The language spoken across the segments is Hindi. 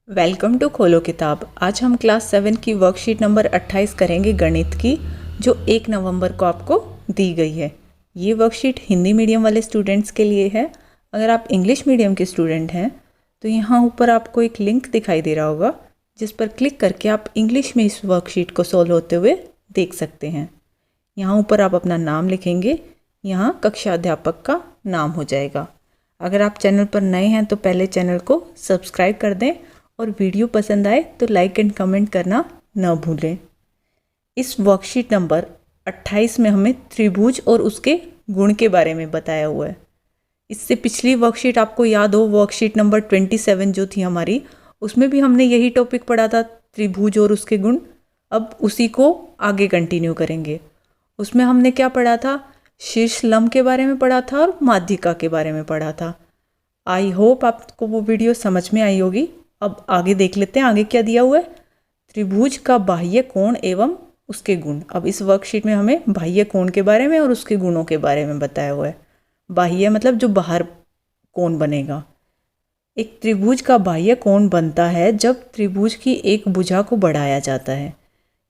वेलकम टू खोलो किताब। आज हम क्लास 7 की वर्कशीट नंबर 28 करेंगे गणित की, जो 1 नवंबर को आपको दी गई है। ये वर्कशीट हिंदी मीडियम वाले स्टूडेंट्स के लिए है। अगर आप इंग्लिश मीडियम के स्टूडेंट हैं तो यहाँ ऊपर आपको एक लिंक दिखाई दे रहा होगा, जिस पर क्लिक करके आप इंग्लिश में इस वर्कशीट को सॉल्व होते हुए देख सकते हैं। यहाँ ऊपर आप अपना नाम लिखेंगे, यहाँ कक्षा अध्यापक का नाम हो जाएगा। अगर आप चैनल पर नए हैं तो पहले चैनल को सब्सक्राइब कर दें और वीडियो पसंद आए तो लाइक एंड कमेंट करना न भूलें। इस वर्कशीट नंबर 28 में हमें त्रिभुज और उसके गुण के बारे में बताया हुआ है। इससे पिछली वर्कशीट आपको याद हो, वर्कशीट नंबर 27 जो थी हमारी, उसमें भी हमने यही टॉपिक पढ़ा था, त्रिभुज और उसके गुण। अब उसी को आगे कंटिन्यू करेंगे। उसमें हमने क्या पढ़ा था? शीर्ष लंब के बारे में पढ़ा था और माध्यिका के बारे में पढ़ा था। आई होप आपको वो वीडियो समझ में आई होगी। अब आगे देख लेते हैं आगे क्या दिया हुआ है। त्रिभुज का बाह्य कोण एवं उसके गुण। अब इस वर्कशीट में हमें बाह्य कोण के बारे में और उसके गुणों के बारे में बताया हुआ है। बाह्य मतलब जो बाहर कोण बनेगा। एक त्रिभुज का बाह्य कोण बनता है जब त्रिभुज की एक भुजा को बढ़ाया जाता है।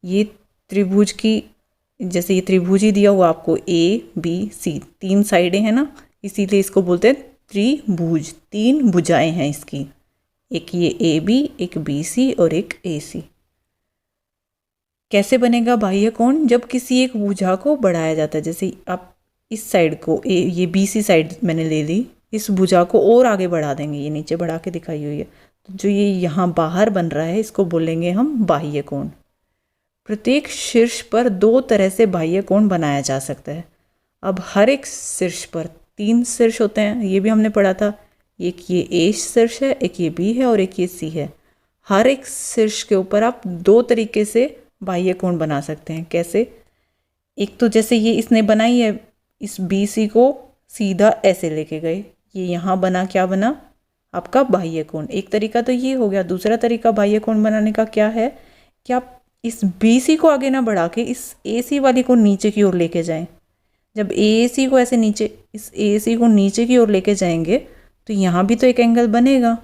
ये त्रिभुज की, जैसे ये त्रिभुज ही दिया हुआ आपको, ABC 3 साइडें हैं ना, इसीलिए इसको बोलते हैं त्रिभुज। 3 भुजाएं हैं इसकी, एक ये AB, एक BC और एक AC। कैसे बनेगा बाह्य कोण? जब किसी एक भुजा को बढ़ाया जाता है। जैसे आप इस साइड को ये BC साइड मैंने ले ली, इस भुजा को और आगे बढ़ा देंगे, ये नीचे बढ़ा के दिखाई हुई है, तो जो ये यहाँ बाहर बन रहा है इसको बोलेंगे हम बाह्य कोण। प्रत्येक शीर्ष पर 2 तरह से बाह्य कोण बनाया जा सकता है। अब हर एक शीर्ष पर 3 शीर्ष होते हैं, ये भी हमने पढ़ा था। एक ये A शीर्ष है, एक ये B है और एक ये C है। हर एक शीर्ष के ऊपर आप 2 तरीके से बाह्य कोण बना सकते हैं। कैसे? एक तो जैसे ये इसने बनाई है, इस BC को सीधा ऐसे लेके गए, ये यहाँ बना, क्या बना? आपका बाह्य कोण। एक तरीका तो ये हो गया। दूसरा तरीका बाह्य कोण बनाने का क्या है कि आप इस BC को आगे ना बढ़ा के इस AC वाली को नीचे की ओर लेके जाएं। जब AC को ऐसे नीचे, इस AC को नीचे की ओर लेके जाएंगे तो यहाँ भी तो एक एंगल बनेगा।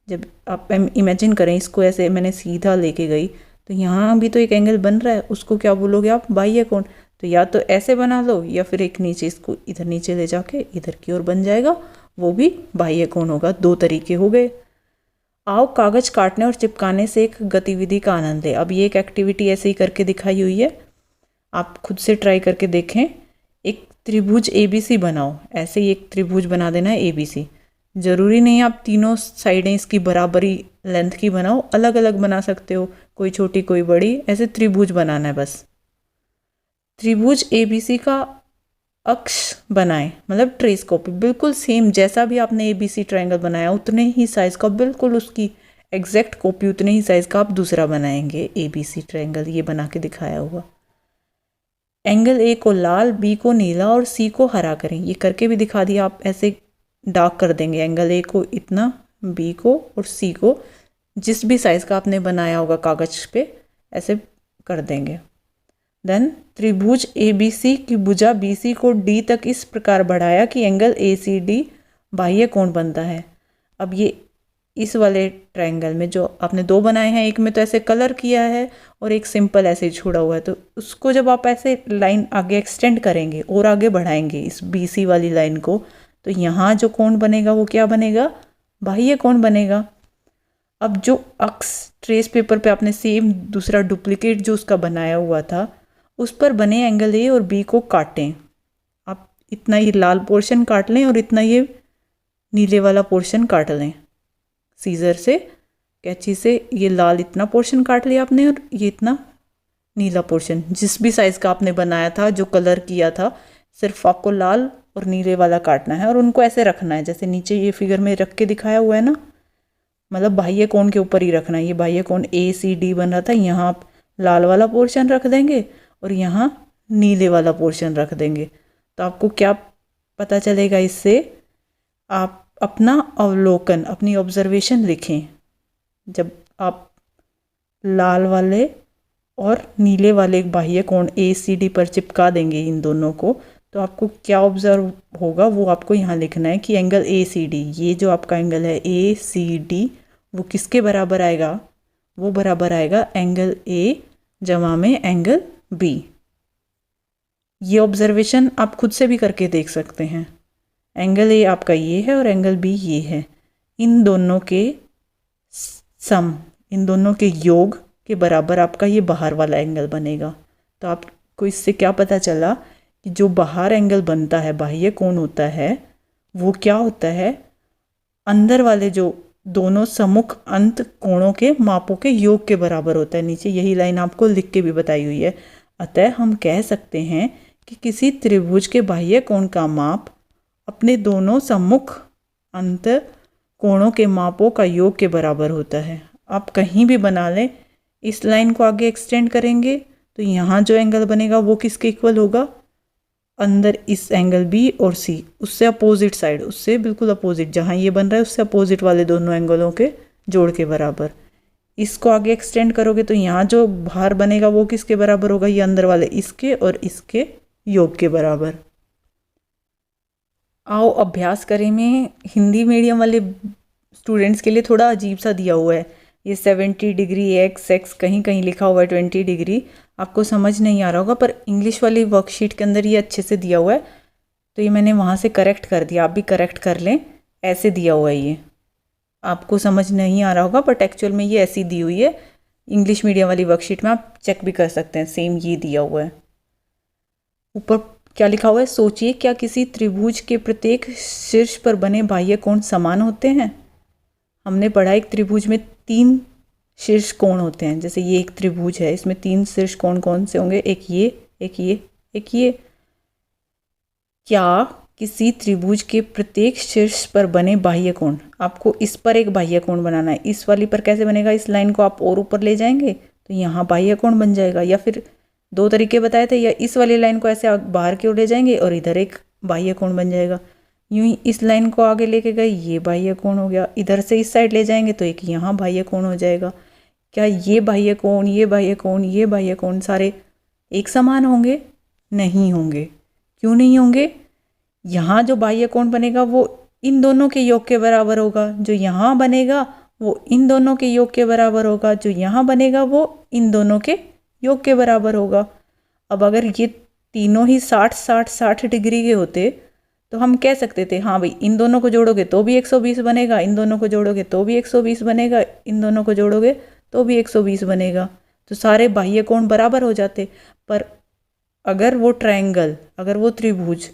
जब आप इमेजिन करें, इसको ऐसे मैंने सीधा लेके गई तो यहाँ भी तो एक एंगल बन रहा है, उसको क्या बोलोगे आप? बाह्य कोण। तो या तो ऐसे बना लो या फिर एक नीचे, इसको इधर नीचे ले जाके इधर की ओर बन जाएगा, वो भी बाह्य कोण होगा। 2 तरीके हो गए। आओ कागज काटने और चिपकाने से एक गतिविधि का आनंद ले। अब ये एक एक्टिविटी ऐसे ही करके दिखाई हुई है, आप खुद से ट्राई करके देखें। एक त्रिभुज ABC बनाओ। ऐसे ही एक त्रिभुज बना देना है ABC। ज़रूरी नहीं आप तीनों साइडें इसकी बराबरी लेंथ की बनाओ, अलग अलग बना सकते हो, कोई छोटी कोई बड़ी, ऐसे त्रिभुज बनाना है बस। त्रिभुज ABC का अक्ष बनाएं, मतलब ट्रेस कॉपी, बिल्कुल सेम जैसा भी आपने ABC ट्रायंगल बनाया उतने ही साइज़ का, बिल्कुल उसकी एग्जैक्ट कॉपी उतने ही साइज़ का आप दूसरा बनाएंगे ABC ट्रायंगल। ये बना के दिखाया हुआ। एंगल A को लाल, B को नीला और C को हरा करें। ये करके भी दिखा दिया। आप ऐसे डार्क कर देंगे एंगल A को इतना, B को और C को जिस भी साइज़ का आपने बनाया होगा कागज पे, ऐसे कर देंगे। देन त्रिभुज ABC की भुजा BC को D तक इस प्रकार बढ़ाया कि एंगल ACD बाह्य कोण बनता है। अब ये इस वाले ट्रायंगल में जो आपने 2 बनाए हैं, एक में तो ऐसे कलर किया है और एक सिंपल ऐसे छोड़ा हुआ है, तो उसको जब आप ऐसे लाइन आगे एक्सटेंड करेंगे और आगे बढ़ाएंगे इस BC वाली लाइन को, तो यहाँ जो कोण बनेगा वो क्या बनेगा? बाह्य कोण बनेगा। अब जो अक्स ट्रेस पेपर पे आपने सेम दूसरा डुप्लीकेट जो उसका बनाया हुआ था, उस पर बने एंगल A और B को काटें। आप इतना ये लाल पोर्शन काट लें और इतना ये नीले वाला पोर्शन काट लें सीजर से, कैंची से। ये लाल इतना पोर्शन काट लिया आपने और ये इतना नीला पोर्शन, जिस भी साइज़ का आपने बनाया था, जो कलर किया था, सिर्फ आपको लाल और नीले वाला काटना है और उनको ऐसे रखना है जैसे नीचे ये फिगर में रख के दिखाया हुआ है ना, मतलब बाह्य कोण के ऊपर ही रखना है। ये बाह्य कोण ACD बन रहा था, यहाँ आप लाल वाला पोर्शन रख देंगे और यहाँ नीले वाला पोर्शन रख देंगे। तो आपको क्या पता चलेगा इससे? आप अपना अवलोकन, अपनी ऑब्जर्वेशन लिखें। जब आप लाल वाले और नीले वाले बाह्य कोण ACD पर चिपका देंगे इन दोनों को, तो आपको क्या ऑब्जर्व होगा वो आपको यहाँ लिखना है कि एंगल ACD, ये जो आपका एंगल है ACD, वो किसके बराबर आएगा? वो बराबर आएगा एंगल ए जमा में एंगल बी। ये ऑब्जर्वेशन आप खुद से भी करके देख सकते हैं। एंगल ए आपका ये है और एंगल बी ये है। इन दोनों के सम, इन दोनों के योग के बराबर आपका ये बाहर वाला एंगल बनेगा। तो आपको इससे क्या पता चला कि जो बाहर एंगल बनता है, बाह्य कोण होता है, वो क्या होता है? अंदर वाले जो दोनों सम्मुख अंत कोणों के मापों के योग के बराबर होता है। नीचे यही लाइन आपको लिख के भी बताई हुई है। अतः हम कह सकते हैं कि किसी त्रिभुज के बाह्य कोण का माप अपने दोनों सम्मुख अंत कोणों के मापों का योग के बराबर होता है। आप कहीं भी बना लें, इस लाइन को आगे एक्सटेंड करेंगे तो यहाँ जो एंगल बनेगा वो किसके इक्वल होगा? अंदर इस एंगल बी और सी, उससे अपोजिट साइड, उससे बिल्कुल अपोजिट, जहाँ ये बन रहा है उससे अपोजिट वाले दोनों एंगलों के जोड़ के बराबर। इसको आगे एक्सटेंड करोगे तो यहाँ जो बाहर बनेगा वो किसके बराबर होगा? ये अंदर वाले इसके और इसके योग के बराबर। आओ अभ्यास करें में हिंदी मीडियम वाले स्टूडेंट्स के लिए थोड़ा अजीब सा दिया हुआ है। ये 70 डिग्री एक्स कहीं कहीं लिखा हुआ है 20 डिग्री, आपको समझ नहीं आ रहा होगा, पर इंग्लिश वाली वर्कशीट के अंदर ये अच्छे से दिया हुआ है, तो ये मैंने वहाँ से करेक्ट कर दिया। आप भी करेक्ट कर लें, ऐसे दिया हुआ है। ये आपको समझ नहीं आ रहा होगा, बट एक्चुअल में ये ऐसी दी हुई है। इंग्लिश मीडियम वाली वर्कशीट में आप चेक भी कर सकते हैं, सेम ये दिया हुआ है। ऊपर क्या लिखा हुआ है? सोचिए क्या किसी त्रिभुज के प्रत्येक शीर्ष पर बने बाह्य कोण समान होते हैं? हमने पढ़ा एक त्रिभुज में 3 शीर्ष कोण होते हैं। जैसे ये एक त्रिभुज है, इसमें 3 शीर्ष कोण कौन से होंगे? एक ये, एक ये, एक ये। क्या किसी त्रिभुज के प्रत्येक शीर्ष पर बने बाह्य कोण, आपको इस पर एक बाह्य कोण बनाना है। इस वाली पर कैसे बनेगा? इस लाइन को आप और ऊपर ले जाएंगे तो यहाँ बाह्य कोण बन जाएगा, या फिर 2 तरीके बताए थे, या इस वाली लाइन को ऐसे बाहर की ओर ले जाएंगे और इधर एक बाह्य कोण बन जाएगा। यूं ही इस लाइन को आगे लेके गए, ये बाह्य कोण हो गया। इधर से इस साइड ले जाएंगे तो एक यहाँ बाह्य कोण हो जाएगा। क्या ये बाह्य कोण, ये बाह्य कोण, ये बाह्य कोण सारे एक समान होंगे? नहीं होंगे। क्यों नहीं होंगे? यहाँ जो बाह्य कोण बनेगा वो इन दोनों के योग के बराबर होगा। जो यहाँ बनेगा वो इन दोनों के योग के बराबर होगा। जो यहाँ बनेगा वो इन दोनों के योग के बराबर होगा। अब अगर ये तीनों ही 60-60-60 डिग्री के होते तो हम कह सकते थे हाँ भाई, इन दोनों को जोड़ोगे तो भी 120 बनेगा, इन दोनों को जोड़ोगे तो भी 120 बनेगा, इन दोनों को जोड़ोगे तो भी 120 बनेगा। तो सारे बाह्य कोण बराबर हो जाते। पर अगर वो ट्रायंगल, अगर वो त्रिभुज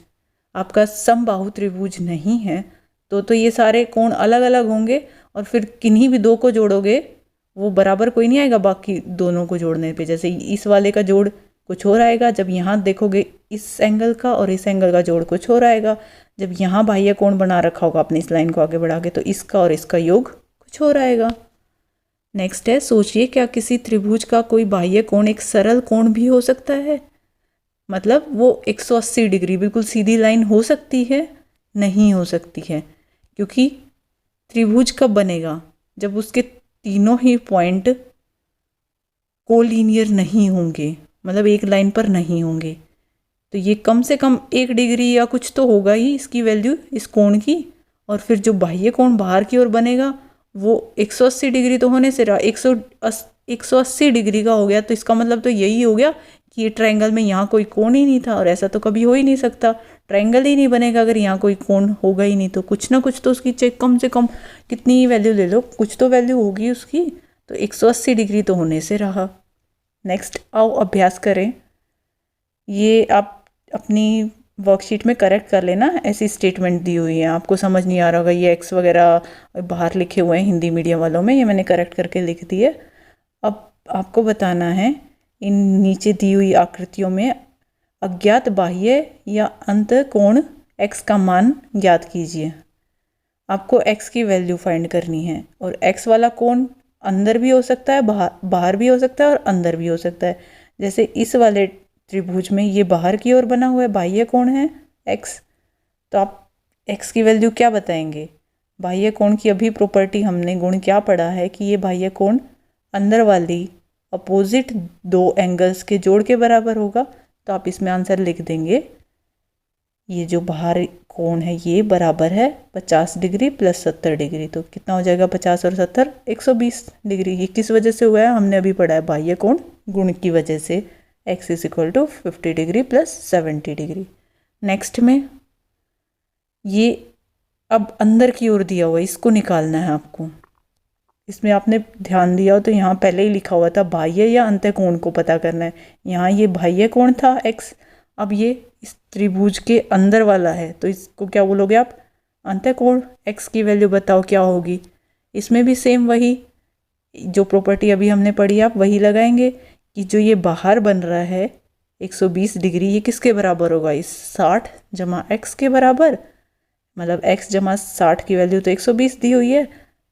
आपका समबाहु त्रिभुज नहीं है तो ये सारे कोण अलग अलग होंगे, और फिर किन्हीं भी 2 को जोड़ोगे वो बराबर कोई नहीं आएगा बाकी दोनों को जोड़ने पे। जैसे इस वाले का जोड़ कुछ और आएगा, जब यहाँ देखोगे इस एंगल का और इस एंगल का जोड़ कुछ और आएगा। जब यहाँ बाह्य कोण बना रखा होगा अपनी इस लाइन को आगे बढ़ा के तो इसका और इसका योग कुछ और आएगा। नेक्स्ट है, सोचिए क्या किसी त्रिभुज का कोई बाह्य कोण एक सरल कोण भी हो सकता है? मतलब वो 180 डिग्री बिल्कुल सीधी लाइन हो सकती है? नहीं हो सकती है, क्योंकि त्रिभुज कब बनेगा? जब उसके तीनों ही पॉइंट कोलिनियर नहीं होंगे, मतलब एक लाइन पर नहीं होंगे। तो ये कम से कम 1 डिग्री या कुछ तो होगा ही इसकी वैल्यू, इस कोण की। और फिर जो बाह्य कोण बाहर की ओर बनेगा वो 180 डिग्री तो होने से रहा, 180 डिग्री का हो गया। तो इसका मतलब तो यही हो गया कि ये ट्रायंगल में यहाँ कोई कोण ही नहीं था, और ऐसा तो कभी हो ही नहीं सकता। ट्रायंगल ही नहीं बनेगा अगर यहाँ कोई कोण होगा ही नहीं। तो कुछ ना कुछ तो उसकी कम से कम कितनी ही वैल्यू ले लो, कुछ तो वैल्यू होगी उसकी। तो 180 डिग्री तो होने से रहा। नेक्स्ट आओ अभ्यास करें। ये आप अपनी वर्कशीट में करेक्ट कर लेना, ऐसी स्टेटमेंट दी हुई है। आपको समझ नहीं आ रहा होगा, ये एक्स वगैरह बाहर लिखे हुए हैं हिंदी मीडियम वालों में, ये मैंने करेक्ट करके लिख दी है। अब आपको बताना है इन नीचे दी हुई आकृतियों में अज्ञात बाह्य या अंत कोण x का मान ज्ञात कीजिए। आपको x की वैल्यू फाइंड करनी है, और x वाला कोण अंदर भी हो सकता है, बाहर भी हो सकता है और अंदर भी हो सकता है। जैसे इस वाले त्रिभुज में ये बाहर की ओर बना हुआ है, बाह्य कोण है x, तो आप x की वैल्यू क्या बताएंगे? बाह्य कोण की अभी प्रॉपर्टी हमने गुण क्या पढ़ा है कि ये बाह्य कोण अंदर वाली अपोजिट 2 एंगल्स के जोड़ के बराबर होगा। तो आप इसमें आंसर लिख देंगे ये जो बाहर कोण है ये बराबर है 50 डिग्री प्लस 70 डिग्री। तो कितना हो जाएगा 50 और 70 120 डिग्री। ये किस वजह से हुआ है, हमने अभी पढ़ा है बाह्य कोण गुण की वजह से। x is equal to 50 degree plus 70 degree. Next में ये अब अंदर की ओर दिया हुआ है, इसको निकालना है आपको। इसमें आपने ध्यान दिया हो तो यहाँ पहले ही लिखा हुआ था बाह्य या अंतःकोण को पता करना है। यहाँ ये बाह्य कोण था x, अब ये इस त्रिभुज के अंदर वाला है तो इसको क्या बोलोगे आप, अंतःकोण। x की वैल्यू बताओ क्या होगी। इसमें भी सेम वही जो प्रॉपर्टी अभी हमने पढ़ी आप वही लगाएंगे कि जो ये बाहर बन रहा है 120 डिग्री ये किसके बराबर होगा, इस 60 जमा x के बराबर। मतलब x जमा 60 की वैल्यू तो 120 दी हुई है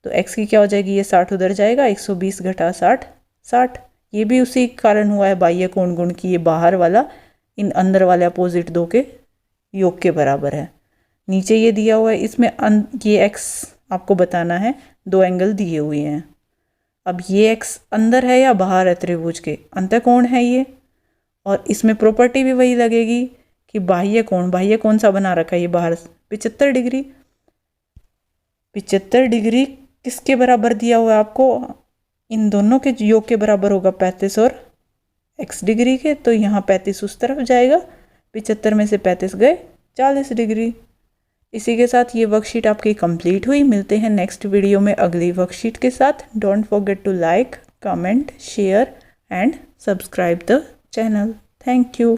तो x की क्या हो जाएगी, ये 60 उधर जाएगा, 120 घटा 60 60। ये भी उसी कारण हुआ है बाह्य कोण गुण की, ये बाहर वाला इन अंदर वाले अपोजिट दो के योग के बराबर है। नीचे ये दिया हुआ है, इसमें ये x आपको बताना है, दो एंगल दिए हुए हैं। अब ये x अंदर है या बाहर है त्रिभुज के, अंतःकोण है ये। और इसमें प्रॉपर्टी भी वही लगेगी कि बाह्य कोण सा बना रखा है ये बाहर 75 डिग्री। 75 डिग्री किसके बराबर दिया हुआ है आपको, इन दोनों के योग के बराबर होगा 35 और x डिग्री के। तो यहाँ 35 उस तरफ जाएगा, 75 में से 35 गए 40 डिग्री। इसी के साथ ये वर्कशीट आपकी कंप्लीट हुई। मिलते हैं नेक्स्ट वीडियो में अगली वर्कशीट के साथ। Don't forget to like, comment, share and subscribe the channel. Thank you.